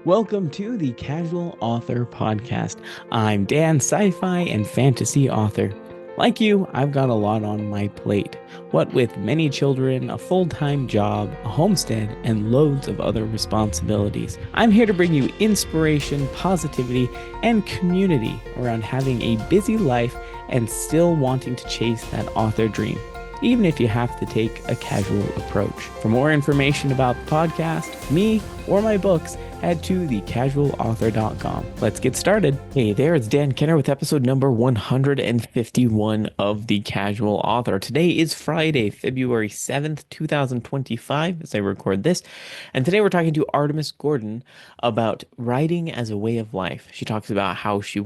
Welcome to the Casual Author Podcast. I'm Dan, sci-fi and fantasy author. Like you, I've got a lot on my plate. What with many children, a full-time job, a homestead, and loads of other responsibilities. I'm here to bring you inspiration, positivity, and community around having a busy life and still wanting to chase that author dream, even if you have to take a casual approach. For more information about the podcast, me, or my books, head to thecasualauthor.com. Let's get started. Hey there, it's Dan Kenner with episode number 151 of The Casual Author. Today is Friday, February 7th, 2025, as I record this. And today we're talking to Artemis Gordon about writing as a way of life. She talks about how she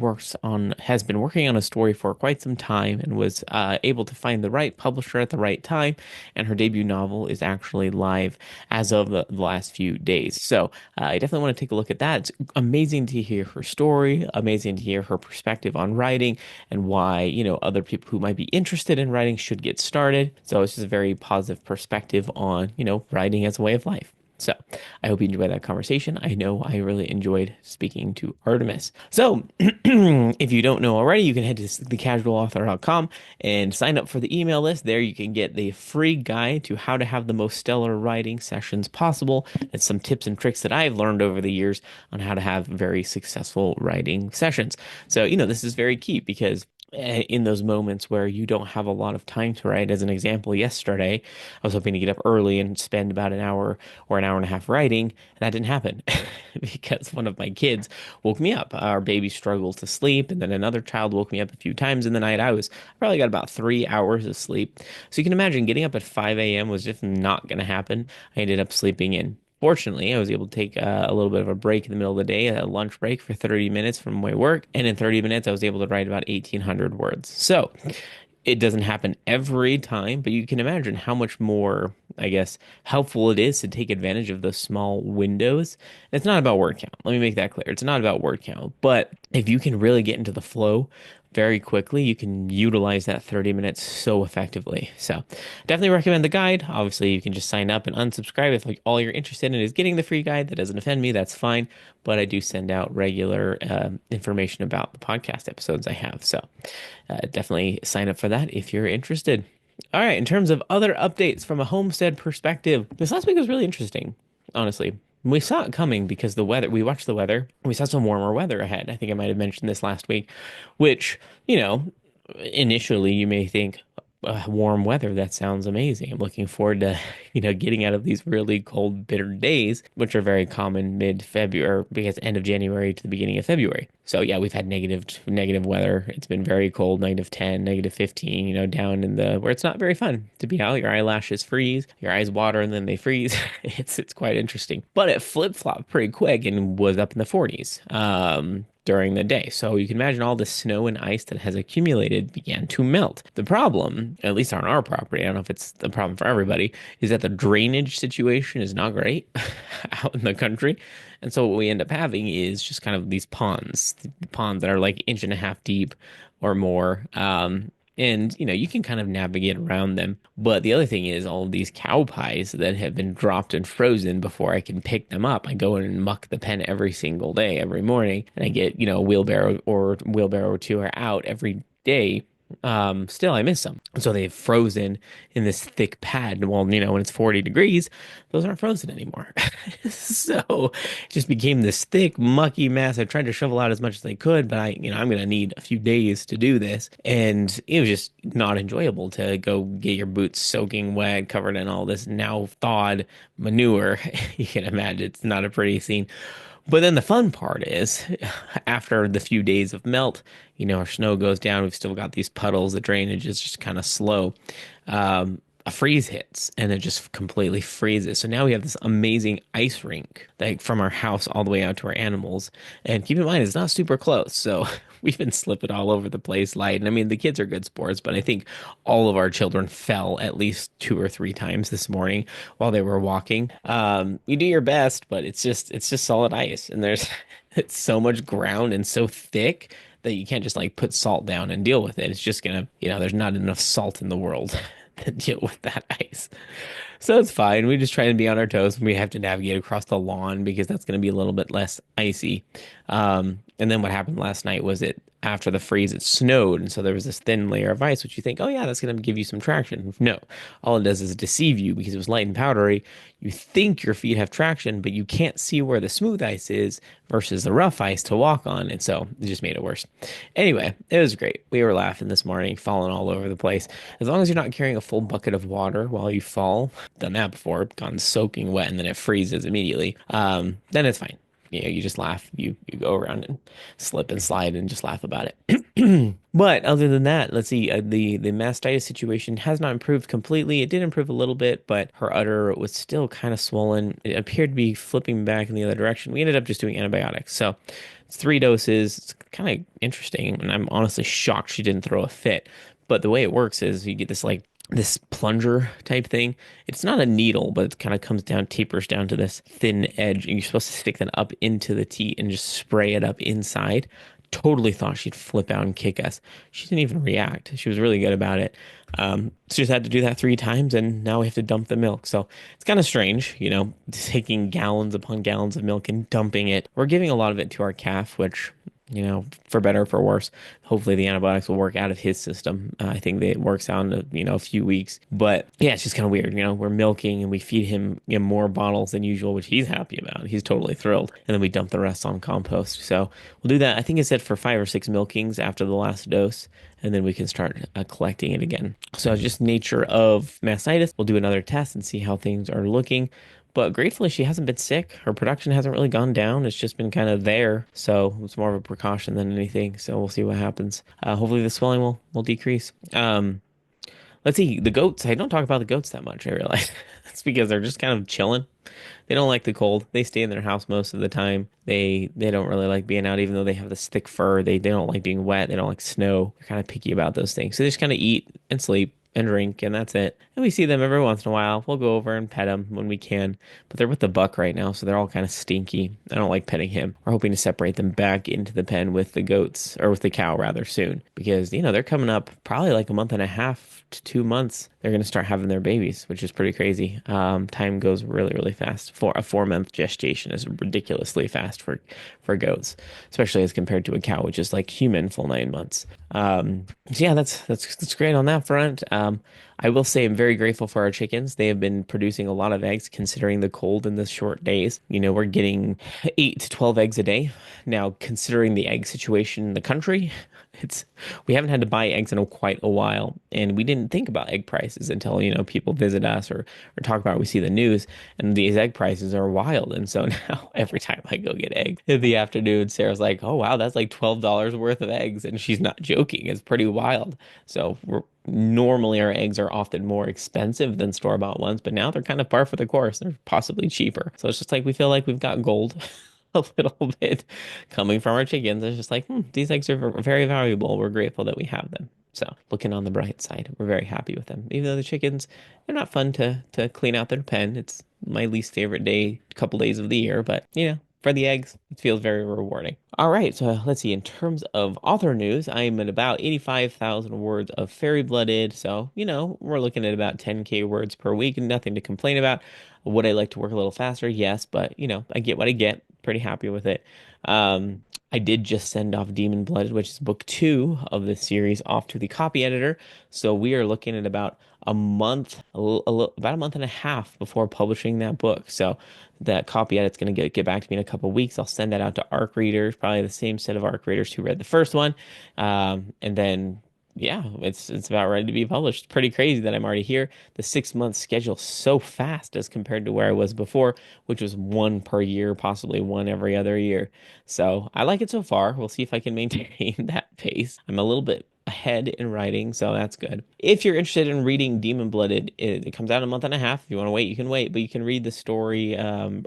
has been working on a story for quite some time and was able to find the right publisher at the right time. And her debut novel is actually live as of the last few days. So I definitely want to take a look at that. It's amazing to hear her story, amazing to hear her perspective on writing and why, other people who might be interested in writing should get started. So it's just a very positive perspective on, writing as a way of life. So I hope you enjoyed that conversation. I know I really enjoyed speaking to Artemis. So if you don't know already, you can head to thecasualauthor.com and sign up for the email list. There you can get the free guide to how to have the most stellar writing sessions possible and some tips and tricks that I've learned over the years on how to have very successful writing sessions. So, this is very key because in those moments where you don't have a lot of time to write. As an example, yesterday, I was hoping to get up early and spend about an hour or an hour and a half writing, and that didn't happen because one of my kids woke me up. Our baby struggled to sleep, and then another child woke me up a few times in the night. I probably got about 3 hours of sleep. So you can imagine getting up at 5 a.m. was just not going to happen. I ended up sleeping in. Fortunately, I was able to take a little bit of a break in the middle of the day, a lunch break for 30 minutes from my work. And in 30 minutes, I was able to write about 1,800 words. So it doesn't happen every time, but you can imagine how much more, I guess, helpful it is to take advantage of those small windows. And it's not about word count. Let me make that clear. It's not about word count. But if you can really get into the flow very quickly, you can utilize that 30 minutes so effectively. So definitely recommend the guide. Obviously, you can just sign up and unsubscribe if all you're interested in is getting the free guide. That doesn't offend me. That's fine. But I do send out regular information about the podcast episodes I have. So definitely sign up for that if you're interested. All right. In terms of other updates from a homestead perspective, this last week was really interesting, honestly. We saw it coming because we watched the weather. We saw some warmer weather ahead. I think I might have mentioned this last week, which, initially you may think, warm weather, that sounds amazing. I'm looking forward to, getting out of these really cold, bitter days, which are very common mid-February, because end of January to the beginning of February. So yeah, we've had negative weather. It's been very cold, -10, -15, down in where it's not very fun to be out. Your eyelashes freeze, your eyes water, and then they freeze. It's quite interesting. But it flip-flopped pretty quick and was up in the 40s. During the day. So you can imagine all the snow and ice that has accumulated began to melt. The problem, at least on our property, I don't know if it's the problem for everybody, is that the drainage situation is not great out in the country. And so what we end up having is just kind of these ponds that are like inch and a half deep or more. And you can kind of navigate around them. But the other thing is all of these cow pies that have been dropped and frozen before I can pick them up. I go in and muck the pen every single day, every morning, and I get, a wheelbarrow or two are out every day. Still I miss them. So they've frozen in this thick pad. Well, when it's 40 degrees, those aren't frozen anymore. So it just became this thick, mucky mess. I tried to shovel out as much as I could, but I'm going to need a few days to do this. And it was just not enjoyable to go get your boots soaking wet, covered in all this now thawed manure. You can imagine it's not a pretty scene. But then the fun part is, after the few days of melt, our snow goes down. We've still got these puddles. The drainage is just kind of slow. A freeze hits and it just completely freezes. So now we have this amazing ice rink, like from our house all the way out to our animals. And keep in mind, it's not super close. So we've been slipping all over the place, light. And I mean, the kids are good sports, but I think all of our children fell at least 2 or 3 times this morning while they were walking. You do your best, but it's just solid ice. And it's so much ground and so thick that you can't just like put salt down and deal with it. It's just gonna, there's not enough salt in the world to deal with that ice. So it's fine. We just try to be on our toes. We have to navigate across the lawn because that's going to be a little bit less icy. And then what happened last night was it after the freeze, it snowed, and so there was this thin layer of ice, which you think, oh yeah, that's going to give you some traction. No, all it does is deceive you because it was light and powdery. You think your feet have traction, but you can't see where the smooth ice is versus the rough ice to walk on, and so it just made it worse. Anyway, it was great. We were laughing this morning, falling all over the place. As long as you're not carrying a full bucket of water while you fall, done that before, gone soaking wet, and then it freezes immediately. Then it's fine. You just laugh. You go around and slip and slide and just laugh about it. But other than that, let's see. The mastitis situation has not improved completely. It did improve a little bit, but her udder was still kind of swollen. It appeared to be flipping back in the other direction. We ended up just doing antibiotics. So it's 3 doses. It's kind of interesting, and I'm honestly shocked she didn't throw a fit. But the way it works is you get this like this plunger type thing. It's not a needle, but it kind of comes down, tapers down to this thin edge, and you're supposed to stick that up into the teat and just spray it up inside. Totally thought she'd flip out and kick us. She didn't even react. She was really good about it. She just had to do that 3 times, and now we have to dump the milk. So it's kind of strange, taking gallons upon gallons of milk and dumping it. We're giving a lot of it to our calf, which for better or for worse. Hopefully the antibiotics will work out of his system. I think that it works out in a few weeks. But yeah, it's just kind of weird. We're milking and we feed him more bottles than usual, which he's happy about. He's totally thrilled. And then we dump the rest on compost. So we'll do that. I think it said for 5 or 6 milkings after the last dose. And then we can start collecting it again. So just nature of mastitis. We'll do another test and see how things are looking. But gratefully, she hasn't been sick. Her production hasn't really gone down. It's just been kind of there. So it's more of a precaution than anything. So we'll see what happens. Hopefully the swelling will decrease. Let's see. The goats. I don't talk about the goats that much, I realize. It's because they're just kind of chilling. They don't like the cold. They stay in their house most of the time. They don't really like being out, even though they have this thick fur. They don't like being wet. They don't like snow. They're kind of picky about those things. So they just kind of eat and sleep and drink, and that's it. And we see them every once in a while. We'll go over and pet them when we can, but they're with the buck right now, so they're all kind of stinky. I don't like petting him. We're hoping to separate them back into the pen with the goats, or with the cow rather, soon, because they're coming up probably like a month and a half to 2 months. They're going to start having their babies, which is pretty crazy. Time goes really, really fast. For a 4 month gestation is ridiculously fast for goats, especially as compared to a cow, which is like human full 9 months. So yeah, that's great on that front. I will say I'm very grateful for our chickens. They have been producing a lot of eggs considering the cold in the short days. We're getting 8 to 12 eggs a day. Now, considering the egg situation in the country, we haven't had to buy eggs in quite a while, and we didn't think about egg prices until people visit us or talk about it. We see the news, and these egg prices are wild. And so now every time I go get eggs in the afternoon, Sarah's like, "Oh wow, that's like $12 worth of eggs," and she's not joking. It's pretty wild. So normally our eggs are often more expensive than store-bought ones, but now they're kind of par for the course. They're possibly cheaper. So it's just like we feel like we've got gold a little bit coming from our chickens. It's just like, these eggs are very valuable. We're grateful that we have them. So looking on the bright side, we're very happy with them. Even though the chickens, they're not fun to clean out their pen. It's my least favorite couple days of the year, but for the eggs, it feels very rewarding. All right, so let's see. In terms of author news, I'm at about 85,000 words of Fairy Blooded. So, we're looking at about 10K words per week, and nothing to complain about. Would I like to work a little faster? Yes, but, I get what I get. Pretty happy with it. I did just send off Demon Blooded, which is book 2 of this series, off to the copy editor. So we are looking at about a month, about a month and a half before publishing that book. So that copy edit's going to get back to me in a couple weeks. I'll send that out to ARC readers, probably the same set of ARC readers who read the first one. And then yeah, it's about ready to be published. It's pretty crazy that I'm already here. The 6 month schedule so fast as compared to where I was before, which was one per year, possibly one every other year. So I like it so far. We'll see if I can maintain that pace. I'm a little bit ahead in writing, so that's good. If you're interested in reading Demon Blooded, it comes out in a month and a half. If you want to wait, you can wait, but you can read the story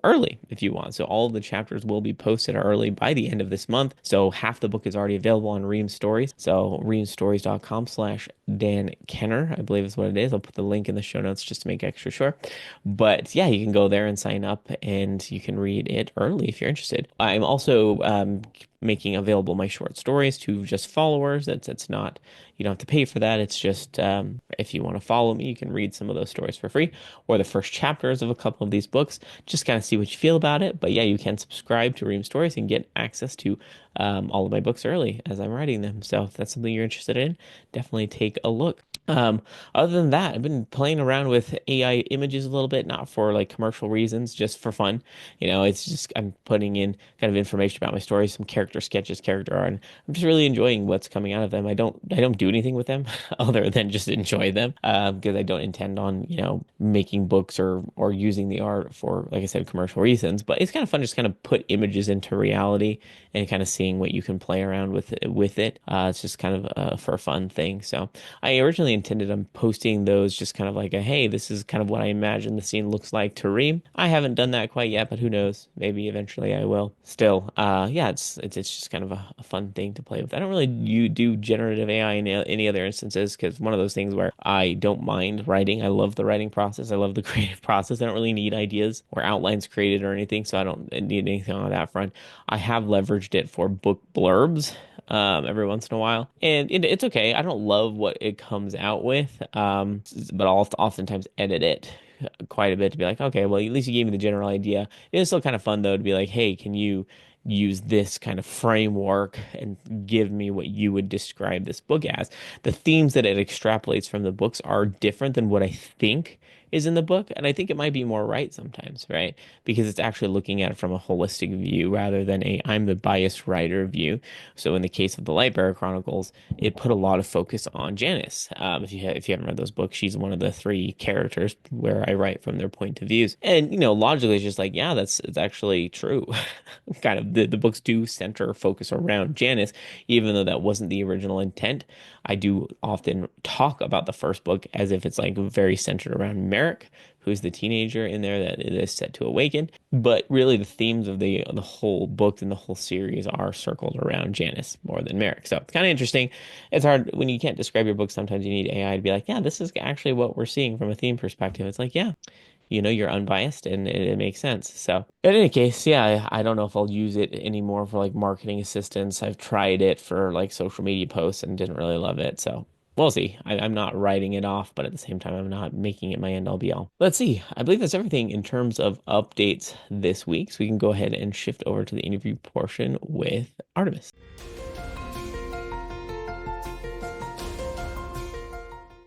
early if you want. So all of the chapters will be posted early by the end of this month. So half the book is already available on Ream Stories. So reamstories.com/Dan Kenner, I believe is what it is. I'll put the link in the show notes just to make extra sure. But yeah, you can go there and sign up, and you can read it early if you're interested. I'm also making available my short stories to just followers. It's not, you don't have to pay for that. It's just if you want to follow me, you can read some of those stories for free or the first chapters of a couple of these books. Just kind of see what you feel about it. But yeah, you can subscribe to Ream Stories and get access to all of my books early as I'm writing them. So if that's something you're interested in, definitely take a look. Other than that, I've been playing around with AI images a little bit, not for like commercial reasons, just for fun. It's just I'm putting in kind of information about my story, some character sketches, character art, and I'm just really enjoying what's coming out of them. I don't do anything with them other than just enjoy them, because I don't intend on, making books or using the art for, like I said, commercial reasons. But it's kind of fun just kind of put images into reality and kind of seeing what you can play around with it. It's just kind of for a fun thing. So I originally intended on posting those just kind of like a, hey, this is kind of what I imagine the scene looks like to Reem. I haven't done that quite yet, but who knows? Maybe eventually I will. Still, yeah, it's just kind of a fun thing to play with. I don't really do generative AI in any other instances because one of those things where I don't mind writing. I love the writing process. I love the creative process. I don't really need ideas or outlines created or anything, so I don't need anything on that front. I have leveraged it for book blurbs every once in a while. And it's okay. I don't love what it comes out with, but I'll oftentimes edit it quite a bit to be like, okay, well, at least you gave me the general idea. It is still kind of fun, though, to be like, hey, can you use this kind of framework and give me what you would describe this book as? The themes that it extrapolates from the books are different than what I think is in the book. And I think it might be more right sometimes, right? Because it's actually looking at it from a holistic view rather than a I'm the biased writer view. So in the case of the Lightbearer Chronicles, it put a lot of focus on Janice. If you haven't read those books, she's one of the three characters where I write from their point of views. And logically, it's just like, yeah, it's actually true. Kind of the books do center focus around Janice, even though that wasn't the original intent. I do often talk about the first book as if it's like very centered around Merrick, who's the teenager in there that it is set to awaken. But really, the themes of the whole book and the whole series are circled around Janice more than Merrick. So it's kind of interesting. It's hard when you can't describe your book. Sometimes you need AI to be like, yeah, this is actually what we're seeing from a theme perspective. It's like, yeah, you're unbiased and it makes sense. So in any case, yeah, I don't know if I'll use it anymore for like marketing assistance. I've tried it for like social media posts and didn't really love it. So we'll see. I'm not writing it off, but at the same time, I'm not making it my end all be all. Let's see. I believe that's everything in terms of updates this week. So we can go ahead and shift over to the interview portion with Artemis.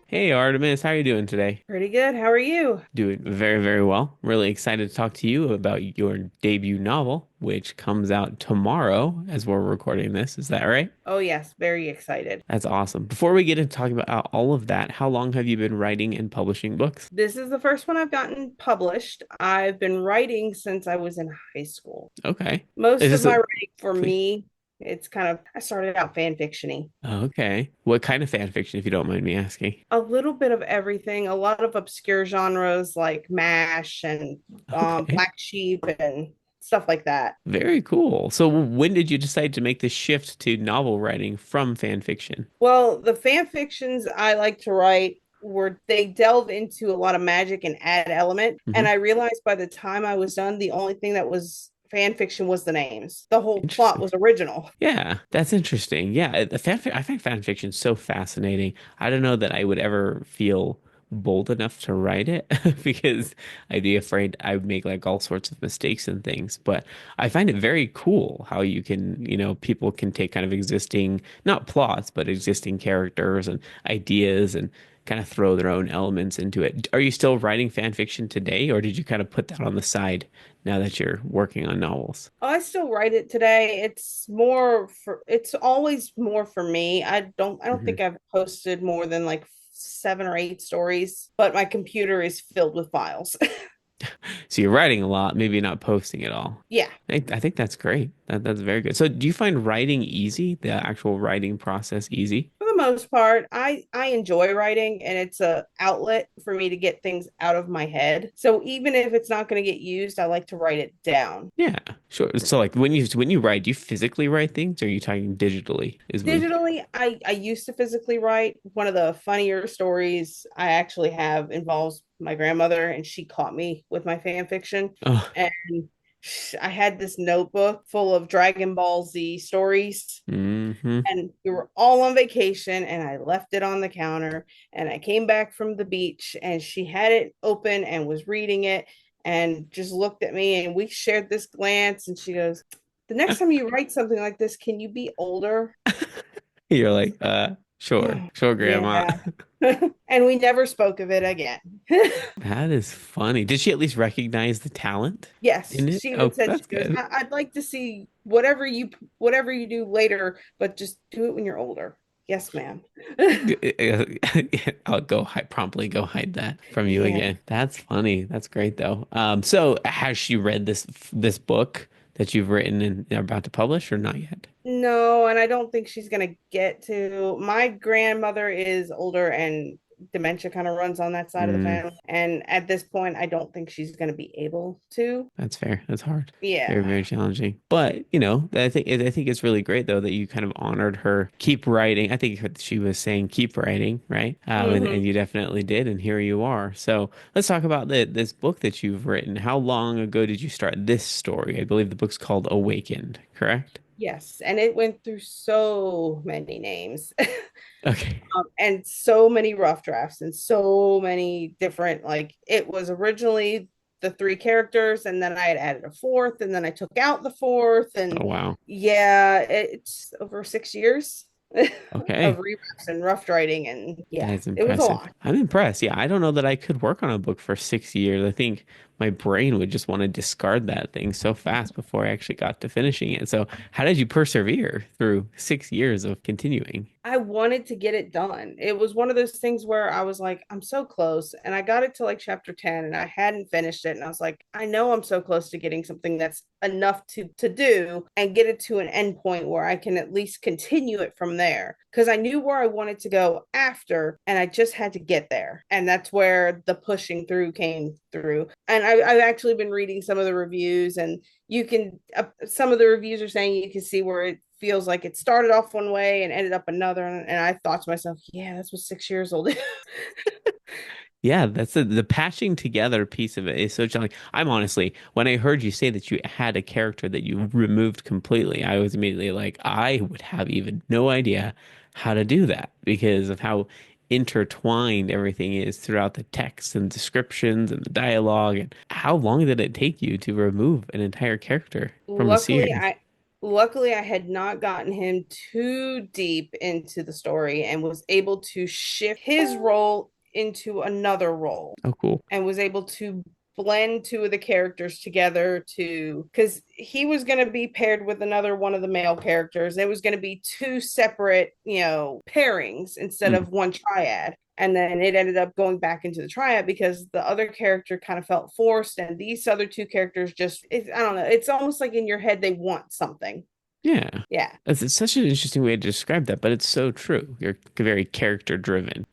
Hey Artemis, how are you doing today? Pretty good. How are you? Doing very, very well. Really excited to talk to you about your debut novel, which comes out tomorrow as we're recording this. Is that right? Oh, yes, very excited. That's awesome. Before we get into talking about all of that, how long have you been writing and publishing books? This is the first one I've gotten published. I've been writing since I was in high school. Okay. Is Most of this my a writing for please? me, it's kind of, I started out fan fictiony. Okay. What kind of fan fiction, if you don't mind me asking? A little bit of everything, a lot of obscure genres like MASH and Okay. Black Sheep and stuff like that. Very cool. So when did you decide to make the shift to novel writing from fan fiction? Well, the fan fictions I like to write were they delve into a lot of magic and add element. And Hmm. I realized by the time I was done, the only thing that was fan fiction was the names. The whole plot Interesting. was original. Yeah, that's interesting. Yeah, I find fan fiction so fascinating. I don't know that I would ever feel bold enough to write it because I'd be afraid I would make like all sorts of mistakes and things. But I find it very cool how you can, people can take kind of existing, not plots, but existing characters and ideas and kind of throw their own elements into it. Are you still writing fan fiction today, or did you kind of put that on the side now that you're working on novels? I still write it today. It's always more for me. I don't Mhm. think I've posted more than like 7 or 8 stories, but my computer is filled with files. So you're writing a lot, maybe not posting at all. Yeah. I think that's great. That's very good. So do you find writing easy, the actual writing process easy? For the most part, I enjoy writing and it's a outlet for me to get things out of my head. So even if it's not going to get used, I like to write it down. Yeah, sure. So like when you write, do you physically write things or are you talking digitally? Is when Digitally, I used to physically write. One of the funnier stories I actually have involves my grandmother, and she caught me with my fan fiction. oh And I had this notebook full of Dragon Ball Z stories, Hmm. and we were all on vacation, and I left it on the counter, and I came back from the beach, and she had it open and was reading it, and just looked at me, and we shared this glance, and she goes, the next time you write something like this, can you be older? You're I was like, sure, like, sure, Grandma. yeah. And we never spoke of it again. That is funny. Did she at least recognize the talent Yes, in it? she even Oh, said, she that's goes, good. I'd like to see whatever you do later, but just do it when you're older. Yes, ma'am. I'll go hide, promptly go hide that from you Yeah. again. That's funny. That's great though. So has she read this book that you've written and are about to publish or not yet? No, and I don't think she's gonna get to. My grandmother is older and dementia kind of runs on that side of the Mm, family. And at this point, I don't think she's gonna be able to. that's fair. That's hard. Very, Yeah. very challenging. But, I think it's really great though that you kind of honored her. Keep writing. I think she was saying keep writing, right? And Hmm. you definitely did, and here you are. So let's talk about this book that you've written. How long ago did you start this story? I believe the book's called Awakened, correct? Yes, and it went through so many names. Okay. And so many rough drafts and so many different, like it was originally the three characters, and then I had added a fourth, and then I took out the fourth, Oh and wow. yeah, it's over 6 years of Okay. reworks and rough writing, and That yeah, is it was a impressive. lot. I'm impressed. Yeah, I don't know that I could work on a book for 6 years. I think my brain would just want to discard that thing so fast before I actually got to finishing it. So, how did you persevere through 6 years of continuing? I wanted to get it done. It was one of those things where I was like, I'm so close. And I got it to like chapter 10 and I hadn't finished it. And I was like, I know I'm so close to getting something that's enough to do and get it to an end point where I can at least continue it from there. Because I knew where I wanted to go after, and I just had to get there. And that's where the pushing through came through. And I've actually been reading some of the reviews, and you can, some of the reviews are saying you can see where it feels like it started off one way and ended up another. And I thought to myself, yeah, that's what 6 years old is. Yeah, that's the patching together piece of it is so challenging. I'm honestly, when I heard you say that you had a character that you removed completely, I was immediately like, I would have even no idea how to do that because of how intertwined everything is throughout the text and descriptions and the dialogue. And how long did it take you to remove an entire character from a luckily, series? I luckily I had not gotten him too deep into the story and was able to shift his role into another role, Oh, cool. and was able to blend two of the characters together to, because he was going to be paired with another one of the male characters. It was going to be two separate, pairings instead Mm. of one triad. And then it ended up going back into the triad because the other character kind of felt forced, and these other two characters just, I don't know, it's almost like in your head they want something. Yeah. Yeah. It's such an interesting way to describe that, but it's so true. You're very character driven.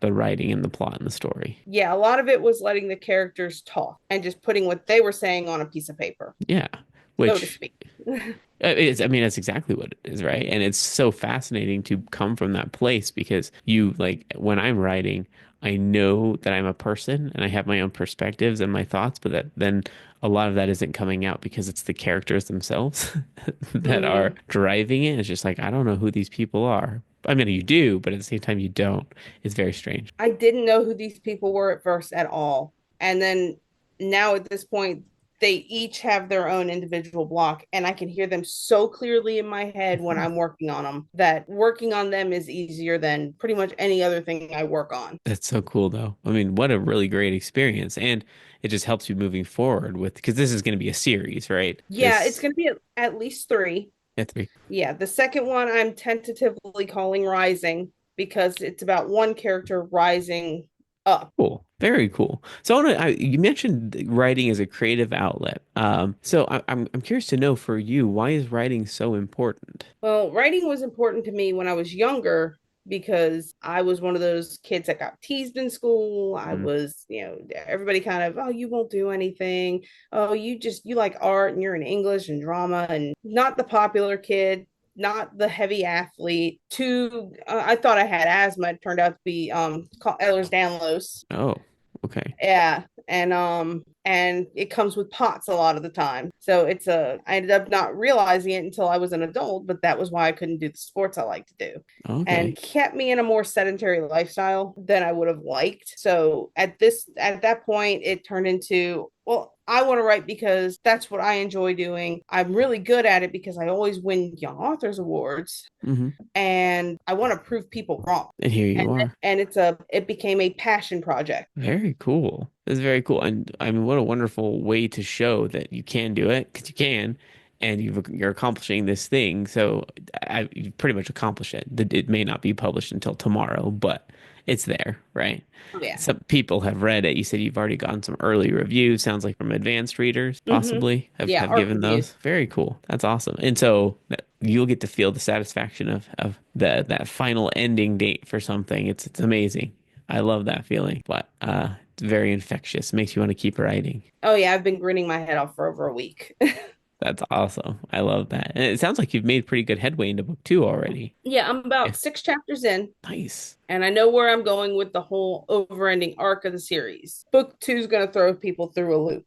The writing and the plot and the story. Yeah, a lot of it was letting the characters talk and just putting what they were saying on a piece of paper, Yeah. so to Which speak. I mean, that's exactly what it is, right? And it's so fascinating to come from that place because you, like, when I'm writing, I know that I'm a person and I have my own perspectives and my thoughts, but that then a lot of that isn't coming out because it's the characters themselves that are Hmm. driving it. It's just like, I don't know who these people are. I mean, you do, but at the same time, you don't. It's very strange. I didn't know who these people were at first at all. And then now at this point, they each have their own individual block, and I can hear them so clearly in my head when I'm working on them that working on them is easier than pretty much any other thing I work on. That's so cool, though. I mean, what a really great experience. And it just helps you moving forward with, because this is going to be a series, right? Yeah, it's This, going to be at least three. yeah, three. Yeah, the second one I'm tentatively calling Rising because it's about one character rising up. Cool. Very cool. So you mentioned writing as a creative outlet. So I'm curious to know for you, why is writing so important? Well, writing was important to me when I was younger because I was one of those kids that got teased in school. I Mm, was, everybody kind of, oh, you won't do anything. Oh, you like art and you're in English and drama, and not the popular kid, not the heavy athlete. I thought I had asthma. It turned out to be Ehlers-Danlos. oh, okay. Yeah. And and it comes with pots a lot of the time. So I ended up not realizing it until I was an adult, but that was why I couldn't do the sports I like to do, and Okay. kept me in a more sedentary lifestyle than I would have liked. So at that point, it turned into, well, I want to write because that's what I enjoy doing. I'm really good at it because I always win Young Authors Awards, Hmm. and I want to prove people wrong. And here And you are. it became a passion project. Very cool. It's very cool. And I mean, what a wonderful way to show that you can do it because you can, and you're accomplishing this thing. So you've pretty much accomplished it. It may not be published until tomorrow, but it's there, right? Oh, yeah. Some people have read it. You said you've already gotten some early reviews. Sounds like from advanced readers, Mm-hmm. possibly Yeah, have art given reviews. those. Very cool. That's awesome. And so you'll get to feel the satisfaction of that final ending date for something. It's amazing. I love that feeling, but it's very infectious. Makes you want to keep writing. Oh yeah, I've been grinning my head off for over a week. That's awesome. I love that. And it sounds like you've made pretty good headway into book two already. Yeah, I'm Yeah. about 6 chapters in, Nice. and I know where I'm going with the whole overending arc of the series. Book two is going to throw people through a loop.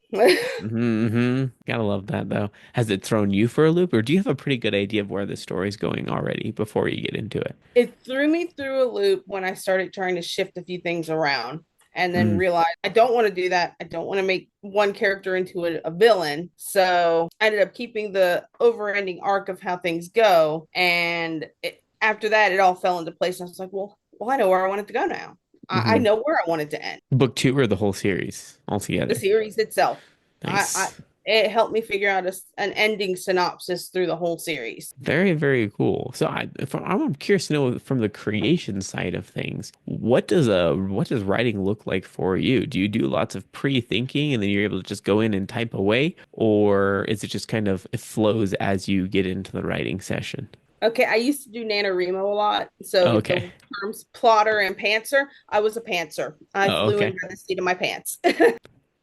Hmm. Gotta love that though. Has it thrown you for a loop, or do you have a pretty good idea of where the story's going already before you get into it? It threw me through a loop when I started trying to shift a few things around, and then Mm, realized I don't want to do that. I don't want to make one character into a villain. So I ended up keeping the overending arc of how things go. And after that, it all fell into place. And I was like, well, I know where I want it to go now. I hmm. know where I want it to end. Book two or the whole series The altogether? series itself. I Nice. it helped me figure out an ending synopsis through the whole series. Very, very cool. So I'm curious to know from the creation side of things, what does writing look like for you? Do you do lots of pre-thinking and then you're able to just go in and type away, or is it just kind of it flows as you get into the writing session? Okay, I used to do NaNoWriMo a lot. So Okay. the terms plotter and pantser, I was a pantser. I Oh, flew in okay. by the seat of my pants.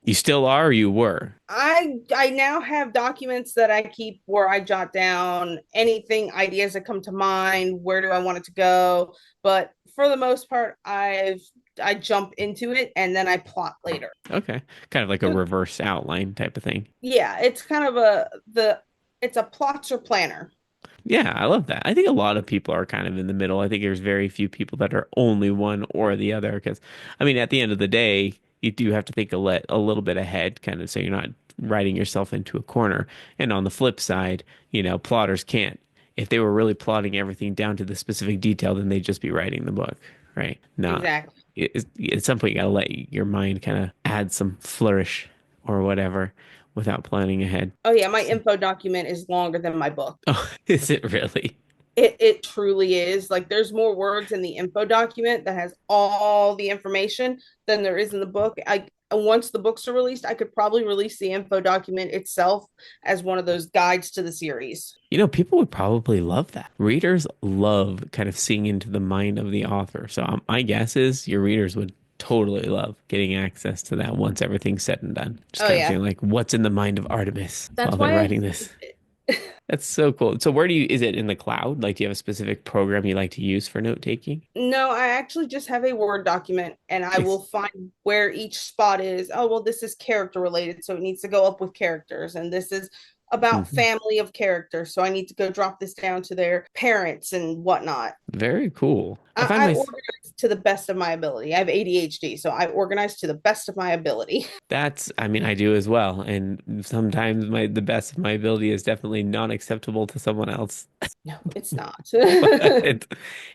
You still are or you were? I now have documents that I keep where I jot down anything, ideas that come to mind, where do I want it to go. But for the most part, I jump into it and then I plot later. Okay. Kind of like a So reverse outline type of thing. yeah, it's kind of it's a plotter planner. Yeah, I love that. I think a lot of people are kind of in the middle. I think there's very few people that are only one or the other. Because, I mean, at the end of the day, you do have to think a little bit ahead, kind of, so you're not writing yourself into a corner. And on the flip side, plotters can't. If they were really plotting everything down to the specific detail, then they'd just be writing the book, right? Not. Exactly. At some point, you gotta let your mind kind of add some flourish or whatever without planning ahead. Oh yeah, my info document is longer than my book. Oh, is it really? It truly is. Like there's more words in the info document that has all the information than there is in the book. I once the books are released, I could probably release the info document itself as one of those guides to the series. People would probably love that. Readers love kind of seeing into the mind of the author. So my guess is your readers would totally love getting access to that once everything's said and done. Just Oh kind of yeah. seeing like what's in the mind of Artemis while That's they're why I writing this. saved it. That's so cool. So is it in the cloud? Like, do you have a specific program you like to use for note taking? No, I actually just have a Word document and I will Nice. find where each spot is. Oh, well, this is character related, so it needs to go up with characters. And this is about Mhm. family of characters. So I need to go drop this down to their parents and whatnot. Very cool. I find I my organize to the best of my ability. I have ADHD, so I organize to the best of my ability. I mean, I do as well. And sometimes the best of my ability is definitely not acceptable to someone else. No, it's not. But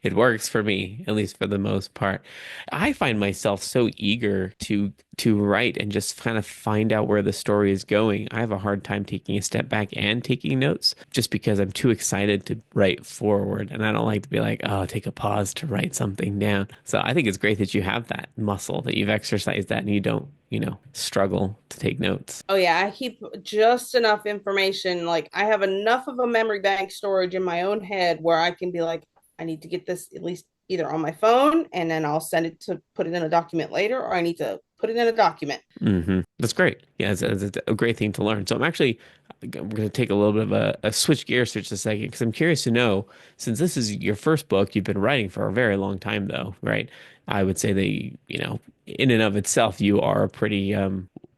it works for me, at least for the most part. I find myself so eager to write and just kind of find out where the story is going. I have a hard time taking a step back and taking notes just because I'm too excited to write forward, and I don't like to be like, oh, take a pause to write something down. So I think it's great that you have that muscle, that you've exercised that, and you don't, struggle to take notes. Oh yeah, I keep just enough information. Like I have enough of a memory bank storage in my own head where I can be like, I need to get this at least either on my phone and then I'll send it to put it in a document later, or I need to put it in a document. That's great. Yeah, it's a great thing to learn. So we're going to take a little bit of a switch gears for just a second because I'm curious to know, since this is your first book, you've been writing for a very long time though, right? I would say that, in and of itself, you are a pretty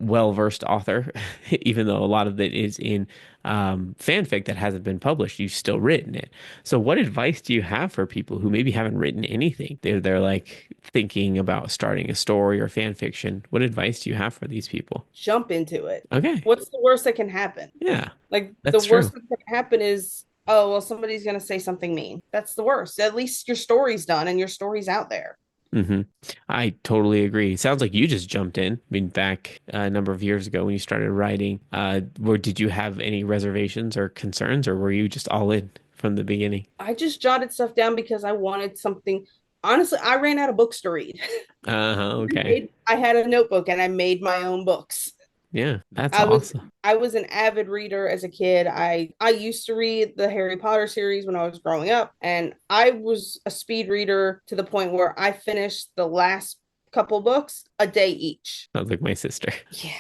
well-versed author, even though a lot of it is in fanfic that hasn't been published. You've still written it. So, what advice do you have for people who maybe haven't written anything? They're like thinking about starting a story or fan fiction. What advice do you have for these people? Jump into it. Okay, What's the worst that can happen? yeah, Like the that's true. worst that can happen is, oh, well, somebody's gonna say something mean. That's the worst. At least your story's done and your story's out there. hmm I totally agree. Sounds like you just jumped in. I mean, back a number of years ago when you started writing, did you have any reservations or concerns, or were you just all in from the beginning? I just jotted stuff down because I wanted something. Honestly, I ran out of books to read. Uh-huh, okay. I had a notebook and I made my own books. Yeah, that's I was awesome. I was an avid reader as a kid. I used to read the Harry Potter series when I was growing up, and I was a speed reader to the point where I finished the last couple books a day each. Sounds like my sister. Yeah.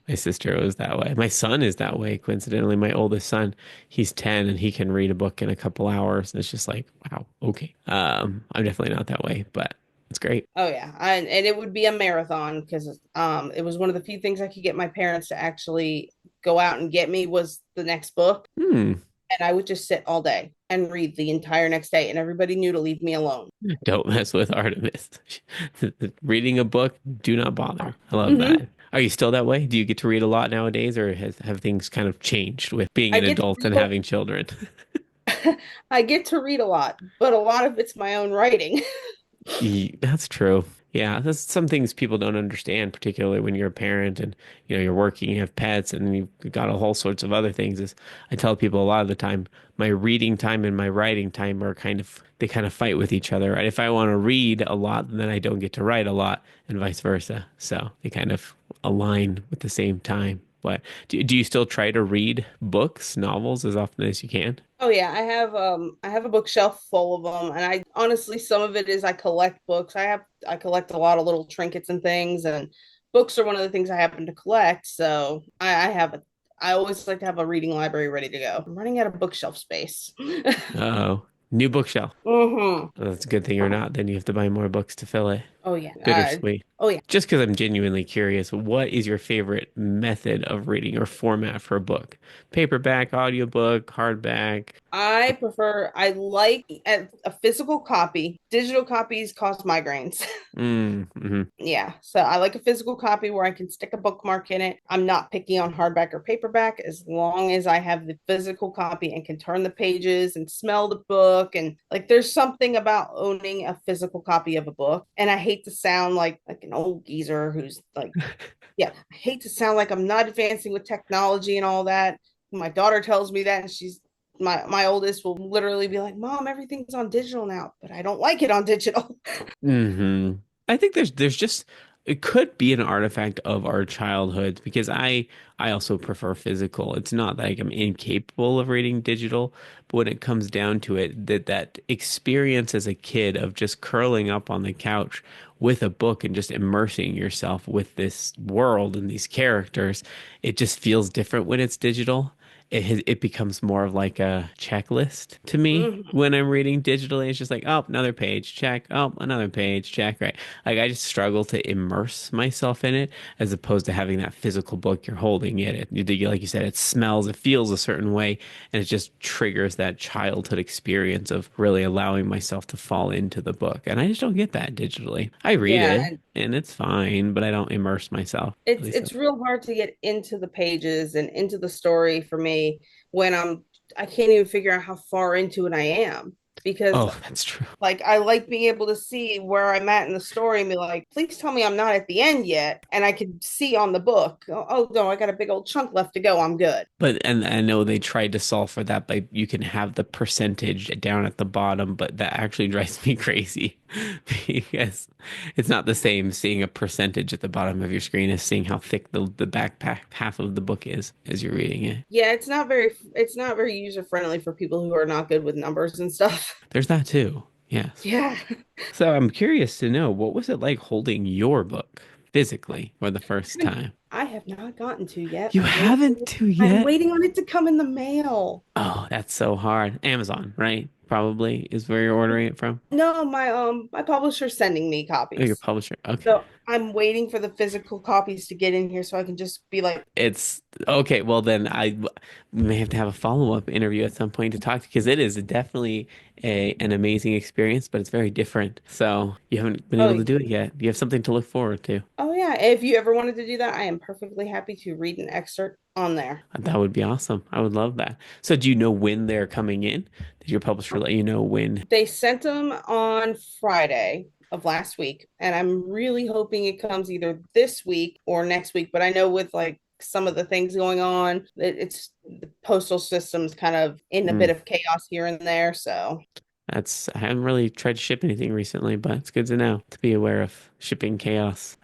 My sister was that way. My son is that way, coincidentally. My oldest son, he's 10 and he can read a book in a couple hours. And it's just like, wow, okay. I'm definitely not that way, but it's great. Oh yeah. And it would be a marathon because it was one of the few things I could get my parents to actually go out and get me was the next book. Hmm. And I would just sit all day and read the entire next day, and everybody knew to leave me alone. Don't mess with Artemis. Reading a book, do not bother. I love Hmm. that. Are you still that way? Do you get to read a lot nowadays, or have things kind of changed with being I an get to adult read and having children? I get to read a lot, but a lot of it's my own writing. That's true. Yeah, that's some things people don't understand, particularly when you're a parent and you're working, you have pets, and you've got a whole sorts of other things. Is I tell people a lot of the time, my reading time and my writing time are they kind of fight with each other. Right? If I want to read a lot, then I don't get to write a lot, and vice versa. So they kind of align with the same time. But do you still try to read books, novels as often as you can? Oh yeah, I have a bookshelf full of them, and I honestly some of it is I collect books. I collect a lot of little trinkets and things, and books are one of the things I happen to collect. So I have a I always like to have a reading library ready to go. I'm running out of bookshelf space. Oh, new bookshelf. Hmm. Well, that's a good thing or not. Then you have to buy more books to fill it. Oh yeah. Bittersweet. Oh yeah. Just because I'm genuinely curious, what is your favorite method of reading or format for a book? Paperback, audiobook, hardback? I like a physical copy. Digital copies cause migraines. Mm-hmm. Yeah, so I like a physical copy where I can stick a bookmark in it. I'm not picky on hardback or paperback as long as I have the physical copy and can turn the pages and smell the book. And like, there's something about owning a physical copy of a book. And I hate to sound like an old geezer who's like, yeah, I hate to sound like I'm not advancing with technology and all that. My daughter tells me that, and she's my oldest will literally be like, "Mom, everything's on digital now," but I don't like it on digital. hmm I think there's just it could be an artifact of our childhood because I also prefer physical. It's not like I'm incapable of reading digital, but when it comes down to it, that experience as a kid of just curling up on the couch with a book and just immersing yourself with this world and these characters, it just feels different when it's digital. It becomes more of like a checklist to me Mhm. when I'm reading digitally. It's just like, oh, another page, check. Oh, another page, check. Right. Like I just struggle to immerse myself in it as opposed to having that physical book you're holding it. Like you said, it smells, it feels a certain way, and it just triggers that childhood experience of really allowing myself to fall into the book. And I just don't get that digitally. I read Yeah, it and it's fine, but I don't immerse myself. At least it's real hard to get into the pages and into the story for me when I can't even figure out how far into it I am because oh, that's true. like I like being able to see where I'm at in the story and be like, please tell me I'm not at the end yet, and I can see on the book, oh no, I got a big old chunk left to go. I'm good. And I know they tried to solve for that by you can have the percentage down at the bottom, but that actually drives me crazy because it's not the same seeing a percentage at the bottom of your screen as seeing how thick the backpack half of the book is as you're reading it. Yeah, it's not very user friendly for people who are not good with numbers and stuff. There's that too. Yes. Yeah. So I'm curious to know what was it like holding your book physically for the first time? I have not gotten to yet. You haven't to I'm yet? waiting on it to come in the mail. Oh, that's so hard. Amazon, right? Probably is where you're ordering it from. No, my publisher's sending me Oh, your copies. publisher. Okay. So I'm waiting for the physical copies to get in here so I can just be like, It's okay. Well, then we may have to have a follow-up interview at some point to talk to because it is definitely an amazing experience, but it's very different. So you haven't been able oh, to do it yet. You have something to look forward to. oh yeah. If you ever wanted to do that, I am perfectly happy to read an excerpt on there. That would be awesome. I would love that. So do you know when they're coming in? Did your publisher let you know when? They sent them on Friday of last week, and I'm really hoping it comes either this week or next week. But I know with like some of the things going on, it's the postal system's kind of in a bit Mm. of chaos here and there. So I haven't really tried to ship anything recently, but it's good to know to be aware of shipping chaos.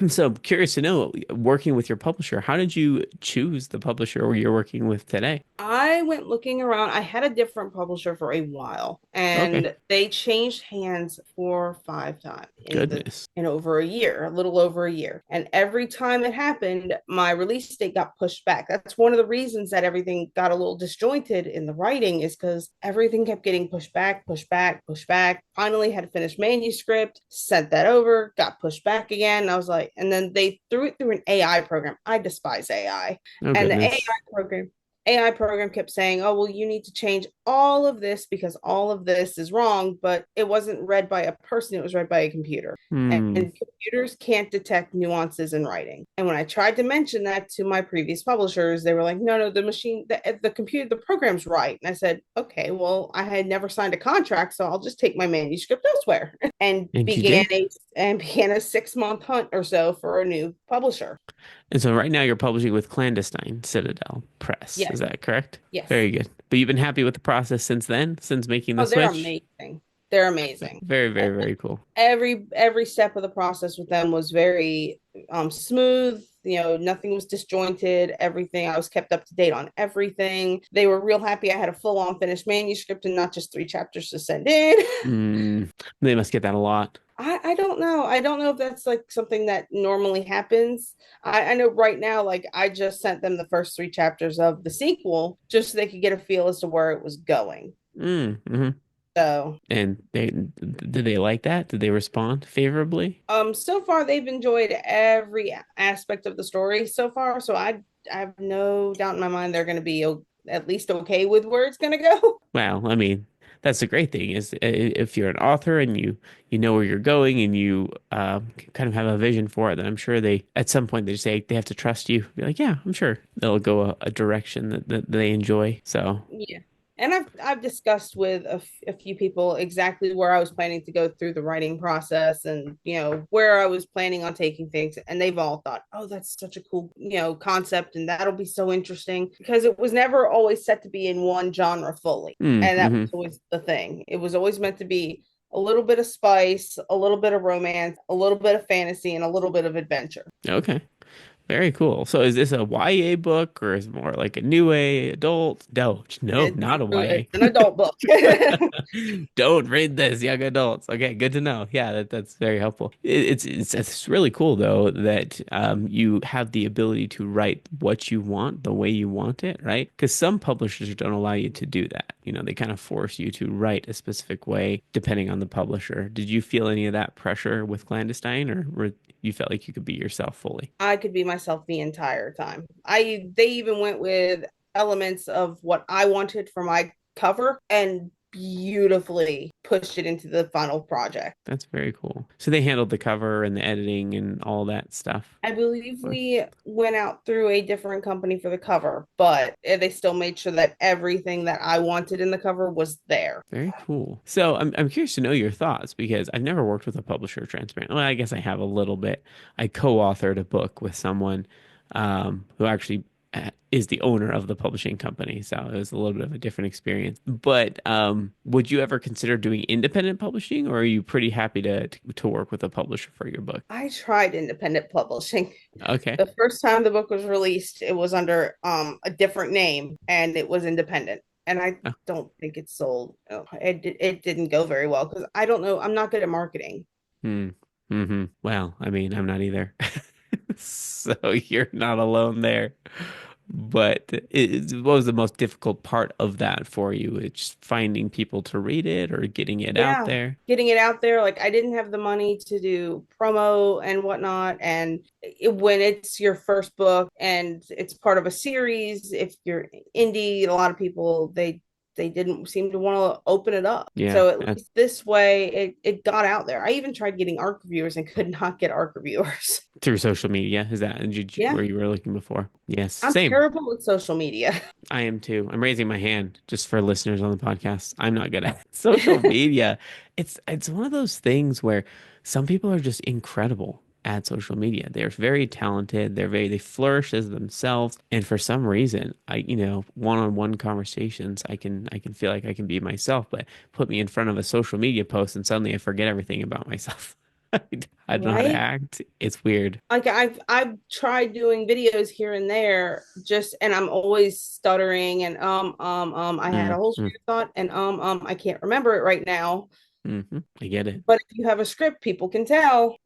So curious to know, working with your publisher, how did you choose the publisher you're working with today? I went looking around. I had a different publisher for a while, Okay, and they changed hands 4 or 5 times goodness. in over a year, a little over a year. And every time it happened, my release date got pushed back. That's one of the reasons that everything got a little disjointed in the writing is because everything kept getting pushed back, pushed back, pushed back. Finally had a finished manuscript, sent that over, got pushed back again. And I was like, and then they threw it through an AI program. I despise AI. Oh And the goodness. AI program kept saying, "Oh, well, you need to change all of this because all of this is wrong," but it wasn't read by a person, it was read by a computer. Hmm. And computers can't detect nuances in writing. And when I tried to mention that to my previous publishers, they were like, "No, no, the computer, the program's right." And I said, "Okay, well, I had never signed a contract, so I'll just take my manuscript elsewhere." And And you did? began a 6 month hunt or so for a new publisher. And so right now you're publishing with Clandestine Citadel Press. Is Yes, that correct? yes. Very good. But you've been happy with the process since then, since making the Oh, they're switch? amazing. They're amazing. Very, very, very cool. Every step of the process with them was very smooth. You know, nothing was disjointed. Everything I was kept up to date on everything. They were real happy I had a full on finished manuscript and not just 3 chapters to send in. Mm, they must get that a lot. I don't know. I don't know if that's like something that normally happens. I know right now, like I just sent them the first 3 chapters of the sequel just so they could get a feel as to where it was going. Hmm. So And did they like that? Did they respond favorably? so far they've enjoyed every aspect of the story so far. So I have no doubt in my mind they're going to be at least okay with where it's going to go. Well, I mean, that's the great thing is if you're an author and you know where you're going and you kind of have a vision for it, then I'm sure they at some point they say they have to trust you. Be like, yeah, I'm sure they'll go a direction that they enjoy. So, Yeah. And I've discussed with a few people exactly where I was planning to go through the writing process and where I was planning on taking things, and they've all thought, "Oh, that's such a cool concept, and that'll be so interesting," because it was never always set to be in one genre fully, and that was mm-hmm. always the thing. It was always meant to be a little bit of spice, a little bit of romance, a little bit of fantasy, and a little bit of adventure. Okay. Very cool. So is this a YA book or is it more like a new A adult? No, no, not a It's an YA. adult book. Don't read this, young adults. Okay, good to know. Yeah, that's very helpful. It's really cool though that you have the ability to write what you want the way you want it, right? Because some publishers don't allow you to do that. You know, they kind of force you to write a specific way depending on the publisher. Did you feel any of that pressure with Clandestine, or you felt like you could be yourself fully? I could be myself the entire time. They even went with elements of what I wanted for my cover and beautifully pushed it into the final project. That's very cool. So they handled the cover and the editing and all that stuff. I believe we went out through a different company for the cover, but they still made sure that everything that I wanted in the cover was there. Very cool. So I'm curious to know your thoughts because I've never worked with a publisher transparent. Well, I guess I have a little bit. I co-authored a book with someone who actually is the owner of the publishing company. So it was a little bit of a different experience. But would you ever consider doing independent publishing, or are you pretty happy to work with a publisher for your book? I tried independent publishing. Okay. The first time the book was released, it was under a different name and it was independent. And I Oh, don't think it sold. It didn't go very well because I don't know. I'm not good at marketing. hmm. Hmm. Well, I mean, I'm not either. So you're not alone there. But what was the most difficult part of that for you? It's finding people to read it or getting it out Yeah, there? getting it out there. Like I didn't have the money to do promo and whatnot. And when it's your first book and it's part of a series, if you're indie, a lot of people they didn't seem to want to open it up. Yeah, So at least this way it got out there. I even tried getting ARC reviewers and could not get ARC reviewers. through social media. Is that Yeah, where you were looking before? Yes, I'm same. terrible with social media. I am too. I'm raising my hand just for listeners on the podcast. I'm not good at social media. It's one of those things where some people are just incredible at social media. They're very talented. They flourish as themselves. And for some reason, one-on-one conversations, I can feel like I can be myself, but put me in front of a social media post and suddenly I forget everything about myself. I don't know how to Right? act. It's weird. Like I've tried doing videos here and there just and I'm always stuttering and I had a Mm, whole mm, train of thought and I can't remember it right now. I get it. But if you have a script, people can tell.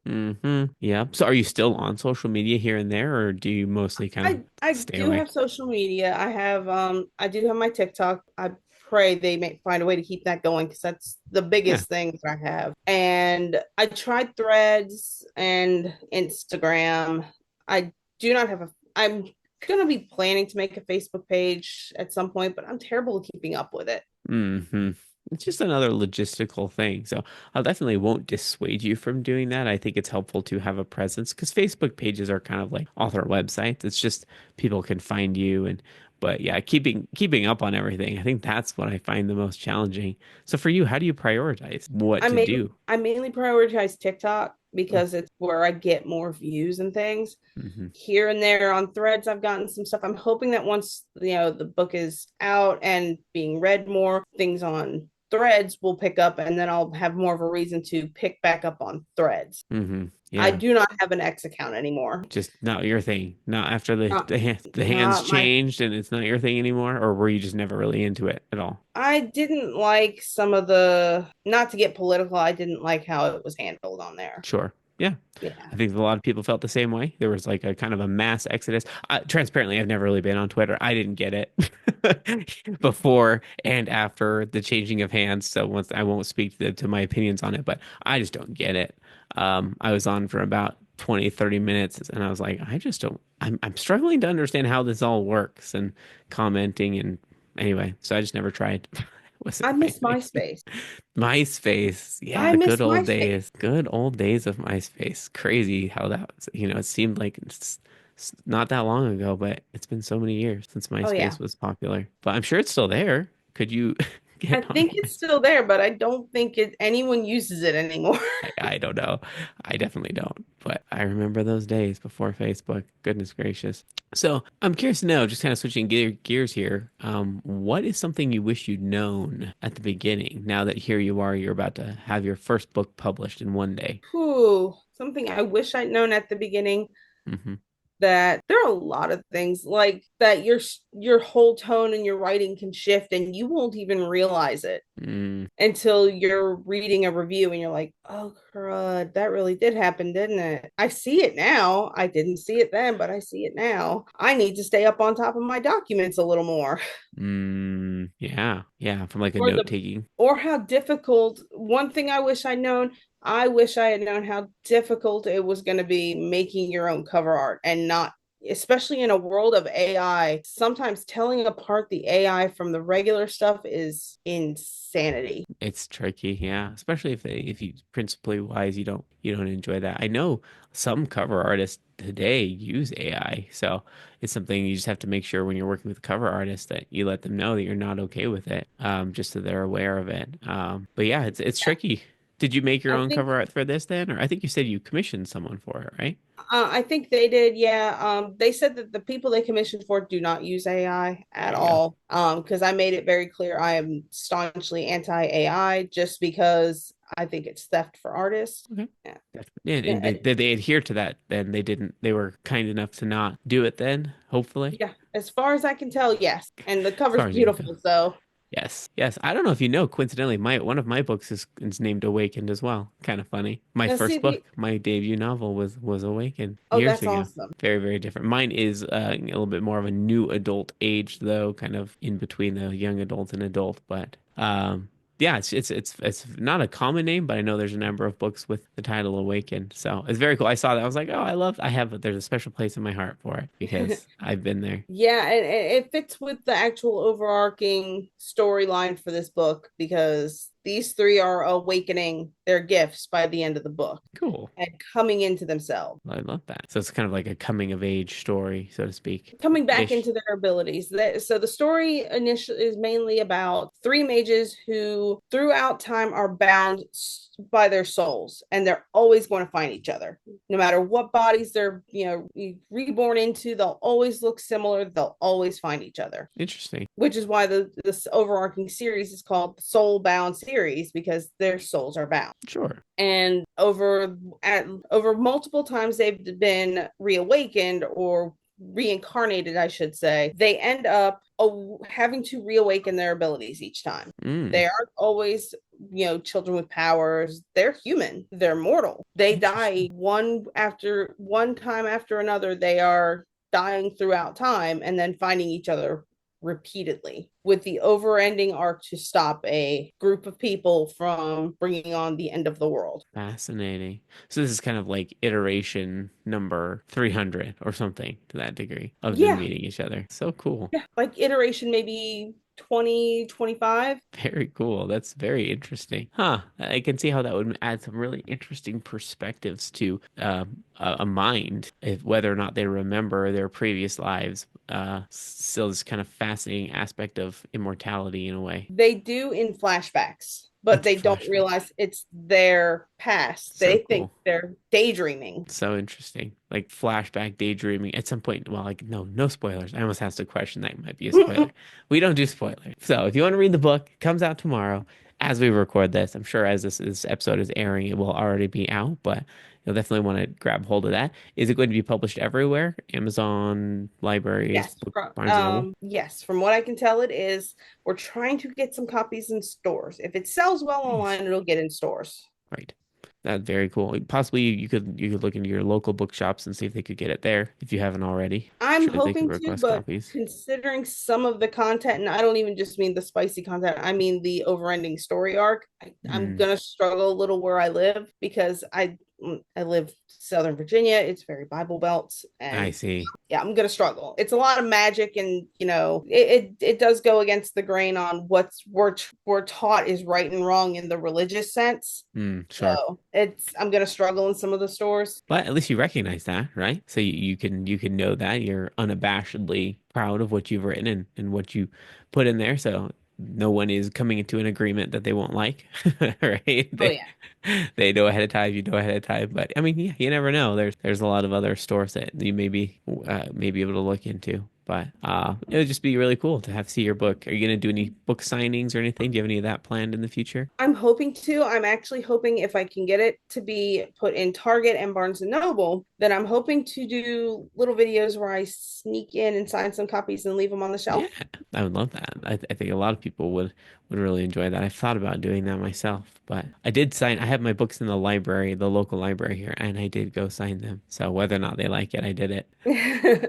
Yeah. So are you still on social media here and there, or do you mostly kind of I stay do away? have social media. I do have my TikTok. I pray they may find a way to keep that going because that's the Yeah. biggest thing that I have. And I tried Threads and Instagram. I do not have a I'm gonna be planning to make a Facebook page at some point, but I'm terrible at keeping up with it. hmm It's just another logistical thing. So I definitely won't dissuade you from doing that. I think it's helpful to have a presence because Facebook pages are kind of like author websites. It's just people can find you but yeah, keeping up on everything. I think that's what I find the most challenging. So for you, how do you prioritize what to do? I mainly prioritize TikTok because it's where I get more views and things. Mm-hmm. Here and there on Threads, I've gotten some stuff. I'm hoping that once the book is out and being read more, things on Threads will pick up, and then I'll have more of a reason to pick back up on Threads. Mm-hmm. I Yeah. do not have an X account anymore. Just not your thing. Not after Not the hands not my changed and it's not your thing anymore, or were you just never really into it at all? I didn't like some of the, not to get political, I didn't like how it was handled on there. Sure. Yeah. Yeah. I think a lot of people felt the same way. There was like a kind of a mass exodus. Transparently, I've never really been on Twitter. I didn't get it before and after the changing of hands. So once I won't speak to my opinions on it, but I just don't get it. I was on for about 20, 30 minutes and I was like, I just don't, I'm struggling to understand how this all works and commenting and anyway, so I just never tried. It wasn't I my miss thing. MySpace. MySpace. Yeah, I the miss good old MySpace. days. Good old days of MySpace. Crazy how that was, it seemed like it's not that long ago, but it's been so many years since Oh yeah. MySpace was popular. But I'm sure it's still there. Could you I get on think it's my still there, but I don't think anyone uses it anymore. I don't know. I definitely don't. But I remember those days before Facebook. Goodness gracious. So I'm curious to know, just kind of switching gears here. What is something you wish you'd known at the beginning? Now that here you are, you're about to have your first book published in one day. Whew, something I wish I'd known at the beginning, Hmm that there are a lot of things like that your whole tone and your writing can shift and you won't even realize it Mm, until you're reading a review and you're like, oh crud, that really did happen, didn't it? I see it now. I didn't see it then, but I see it now. I need to stay up on top of my documents a little more. yeah, yeah, from like a Or note the taking. or how difficult, one thing I wish I'd known, I wish I had known how difficult it was going to be making your own cover art and not, especially in a world of AI, sometimes telling apart the AI from the regular stuff is insanity. It's tricky, yeah, especially if you principally wise, you don't enjoy that. I know some cover artists today use AI, so it's something you just have to make sure when you're working with cover artists that you let them know that you're not okay with it, just so they're aware of it. But yeah, it's tricky. Did you make your I own think cover art for this then, or I think you said you commissioned someone for it, right? I think they did, yeah. They said that the people they commissioned for do not use AI at There you go. all. Because I made it very clear I am staunchly anti-AI just because I think it's theft for artists. Okay. Yeah. And Yeah, did they adhere to that? Then they didn't. They were kind enough to not do it. Then hopefully, yeah. As far as I can tell, yes. And the as cover's far as you can tell. beautiful, so Yes, yes. I don't know if you know, coincidentally, my one of my books is named Awakened as well. Kind of funny. My Now, see first book, the my debut novel was Awakened oh, years that's ago. awesome. Very, very different. Mine is a little bit more of a new adult age, though, kind of in between the young adult and adult. But yeah, it's not a common name, but I know there's a number of books with the title Awakened. So it's very cool. I saw that. I was like, oh, I have there's a special place in my heart for it because I've been there. Yeah, and it fits with the actual overarching storyline for this book because these three are awakening their gifts by the end of the book Cool. and coming into themselves, I love that. So it's kind of like a coming of age story, so to speak, coming back ish. into their abilities. So the story initially is mainly about three mages who throughout time are bound by their souls and they're always going to find each other. No matter what bodies they're, reborn into, they'll always look similar, they'll always find each other. Interesting. Which is why this overarching series is called the Soul Bound series because their souls are bound. Sure. And over multiple times they've been reawakened or reincarnated, I should say, they end up having to reawaken their abilities each time. Mm, They aren't always, children with powers. They're human. They're mortal. They die interesting. one time after another. They are dying throughout time and then finding each other repeatedly with the overending arc to stop a group of people from bringing on the end of the world. Fascinating. So this is kind of like iteration number 300 or something to that degree of them Yeah, meeting each other. So cool. yeah, like iteration maybe 2025. Very cool. That's very interesting. Huh. I can see how that would add some really interesting perspectives to a mind, if whether or not they remember their previous lives. Still this kind of fascinating aspect of immortality in a way. They do in flashbacks, but It's they don't flashbacks. realize it's their past. So They think cool. they're daydreaming. So interesting. Like flashback daydreaming at some point. Well, like no spoilers. I almost asked a question that might be a spoiler. We don't do spoilers. So if you want to read the book, it comes out tomorrow as we record this. I'm sure as this episode is airing, it will already be out, but you'll definitely want to grab hold of that. Is it going to be published everywhere? Amazon, libraries, Yes, Barnes and Noble? yes. From what I can tell, it is. We're trying to get some copies in stores. If it sells well Nice. online, it'll get in stores. Right. That's very cool. Like, possibly you could look into your local bookshops and see if they could get it there if you haven't already. I'm Sure they could hoping to, request but copies. considering some of the content, and I don't even just mean the spicy content, I mean the overending story arc, I'm Mm, gonna struggle a little where I live because I live Southern Virginia. It's very Bible Belt, I and see. yeah, I'm gonna struggle. It's a lot of magic, and it does go against the grain on what's we're taught is right and wrong in the religious sense. Mm, sure. So I'm gonna struggle in some of the stores. But at least you recognize that, right? So you can know that you're unabashedly proud of what you've written and what you put in there. So no one is coming into an agreement that they won't like, right? Oh They yeah. they know ahead of time, you know ahead of time. But I mean, yeah, you never know. There's a lot of other stores that you may be able to look into. But it would just be really cool to have see your book. Are you gonna do any book signings or anything? Do you have any of that planned in the future? I'm hoping to. I'm actually hoping if I can get it to be put in Target and Barnes and Noble, then I'm hoping to do little videos where I sneak in and sign some copies and leave them on the Yeah, shelf. I would love that. I think a lot of people would really enjoy that. I've thought about doing that myself, but I did sign. I have my books in the library, the local library here, and I did go sign them. So whether or not they like it, I did it.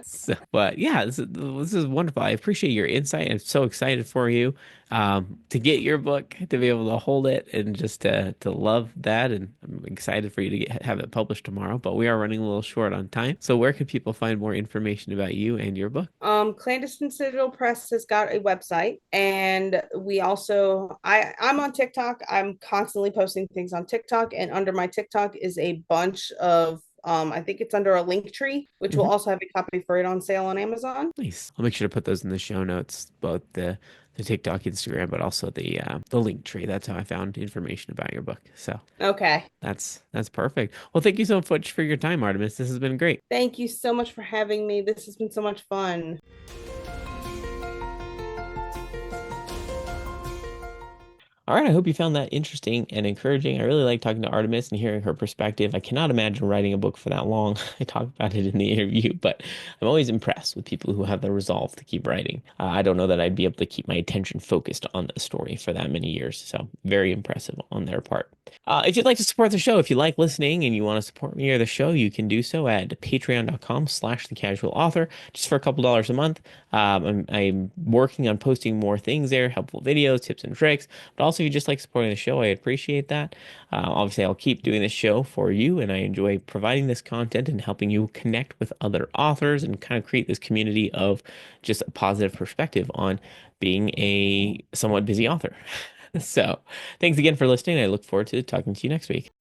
So, but yeah, this is wonderful. I appreciate your insight. I'm so excited for you to get your book, to be able to hold it, and just to love that. And I'm excited for you to have it published tomorrow. But we are running a little short on time. So where can people find more information about you and your book? Clandestine Citadel Press has got a website, and we also I'm on TikTok. I'm constantly posting things on TikTok, and under my TikTok is a bunch of I think it's under a link tree, which will Mhm. also have a copy for it on sale on Amazon. Nice. I'll make sure to put those in the show notes, both the TikTok, Instagram, but also the link tree. That's how I found information about your book. So Okay. that's perfect. Well, thank you so much for your time, Artemis. This has been great. Thank you so much for having me. This has been so much fun. All right, I hope you found that interesting and encouraging. I really like talking to Artemis and hearing her perspective. I cannot imagine writing a book for that long. I talked about it in the interview, but I'm always impressed with people who have the resolve to keep writing. I don't know that I'd be able to keep my attention focused on the story for that many years, so very impressive on their part. If you'd like to support the show, if you like listening and you want to support me or the show, you can do so at patreon.com/thecasualauthor, just for a couple dollars a month. I'm working on posting more things there, helpful videos, tips and tricks. But also, if you just like supporting the show, I appreciate that. Obviously, I'll keep doing this show for you, and I enjoy providing this content and helping you connect with other authors and kind of create this community of just a positive perspective on being a somewhat busy author. So, thanks again for listening. I look forward to talking to you next week.